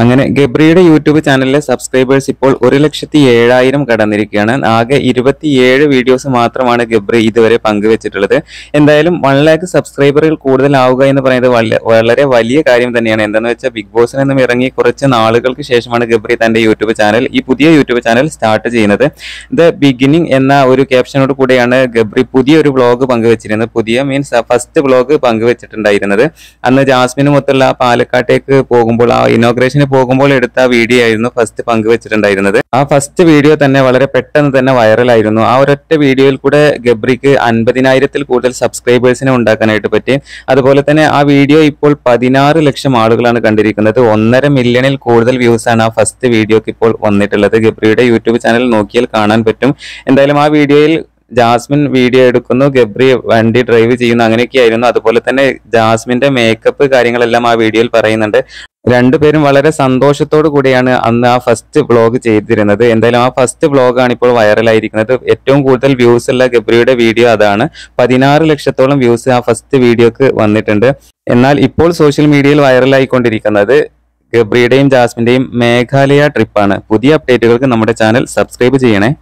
അങ്ങനെ ഗബ്രിയുടെ യൂട്യൂബ് ചാനലിലെ സബ്സ്ക്രൈബേഴ്സ് ഇപ്പോൾ 1,07,000 കടന്നിരിക്കുകയാണ്. ആകെ 27 വീഡിയോസ് മാത്രമാണ് ഗബ്രി ഇതുവരെ പങ്കുവച്ചിട്ടുള്ളത്. എന്തായാലും 1 ലാഖ് സബ്സ്ക്രൈബറുകൾ കൂടുതലാവുക എന്ന് പറയുന്നത് വളരെ വലിയ കാര്യം തന്നെയാണ്. എന്താണെന്ന് വെച്ചാൽ ബിഗ് ബോസിൽ നിന്നും ഇറങ്ങി കുറച്ച് നാളുകൾക്ക് ശേഷമാണ് ഗബ്രി തന്റെ പുതിയ യൂട്യൂബ് ചാനൽ സ്റ്റാർട്ട് ചെയ്യുന്നത്. ദ ബിഗിനിങ് എന്ന ഒരു ക്യാപ്ഷനോട് കൂടെയാണ് ഗബ്രി പുതിയൊരു വ്ളോഗ് പങ്കുവച്ചിരുന്നത്. ഫസ്റ്റ് വ്ളോഗ് പങ്കുവച്ചിട്ടുണ്ടായിരുന്നത്. അന്ന് ജാസ്മിനുമൊത്തുള്ള പാലക്കാട്ടേക്ക് പോകുമ്പോൾ ആ ഇനോഗ്രേഷന് പോകുമ്പോൾ എടുത്ത വീഡിയോ ആയിരുന്നു ഫസ്റ്റ് പങ്കുവച്ചിട്ടുണ്ടായിരുന്നത്. ആ ഫസ്റ്റ് വീഡിയോ തന്നെ വളരെ പെട്ടെന്ന് തന്നെ വൈറലായിരുന്നു. ആ ഒരൊറ്റ വീഡിയോയിൽ കൂടെ ഗബ്രിക്ക് 50,000-ൽ കൂടുതൽ സബ്സ്ക്രൈബേഴ്സിനെ ഉണ്ടാക്കാനായിട്ട് പറ്റി. അതുപോലെ തന്നെ ആ വീഡിയോ ഇപ്പോൾ 16 ലക്ഷം ആളുകളാണ് കണ്ടിരിക്കുന്നത്. 1.5 മില്യണിൽ കൂടുതൽ വ്യൂസ് ആണ് ആ ഫസ്റ്റ് വീഡിയോക്ക് ഇപ്പോൾ വന്നിട്ടുള്ളത്. ഗബ്രിയുടെ യൂട്യൂബ് ചാനൽ നോക്കിയാൽ കാണാൻ പറ്റും. എന്തായാലും ആ വീഡിയോയിൽ ജാസ്മിൻ വീഡിയോ എടുക്കുന്നു, ഗബ്രി വണ്ടി ഡ്രൈവ് ചെയ്യുന്നു, അങ്ങനെയൊക്കെയായിരുന്നു. അതുപോലെ തന്നെ ജാസ്മിന്റെ മേക്കപ്പ് കാര്യങ്ങളെല്ലാം ആ വീഡിയോയിൽ പറയുന്നുണ്ട്. രണ്ടുപേരും വളരെ സന്തോഷത്തോടു കൂടിയാണ് അന്ന് ആ ഫസ്റ്റ് വ്ളോഗ് ചെയ്തിരുന്നത്. എന്തായാലും ആ ഫസ്റ്റ് വ്ളോഗാണ് ഇപ്പോൾ വൈറലായിരിക്കുന്നത്. ഏറ്റവും കൂടുതൽ വ്യൂസ് ഉള്ള ഗബ്രിയുടെ വീഡിയോ അതാണ്. 16 ലക്ഷത്തോളം വ്യൂസ് ആ ഫസ്റ്റ് വീഡിയോക്ക് വന്നിട്ടുണ്ട്. എന്നാൽ ഇപ്പോൾ സോഷ്യൽ മീഡിയയിൽ വൈറലായിക്കൊണ്ടിരിക്കുന്നത് ഗബ്രിയുടെയും ജാസ്മിന്റെയും മേഘാലയ ട്രിപ്പാണ്. പുതിയ അപ്ഡേറ്റുകൾക്ക് നമ്മുടെ ചാനൽ സബ്സ്ക്രൈബ് ചെയ്യണേ.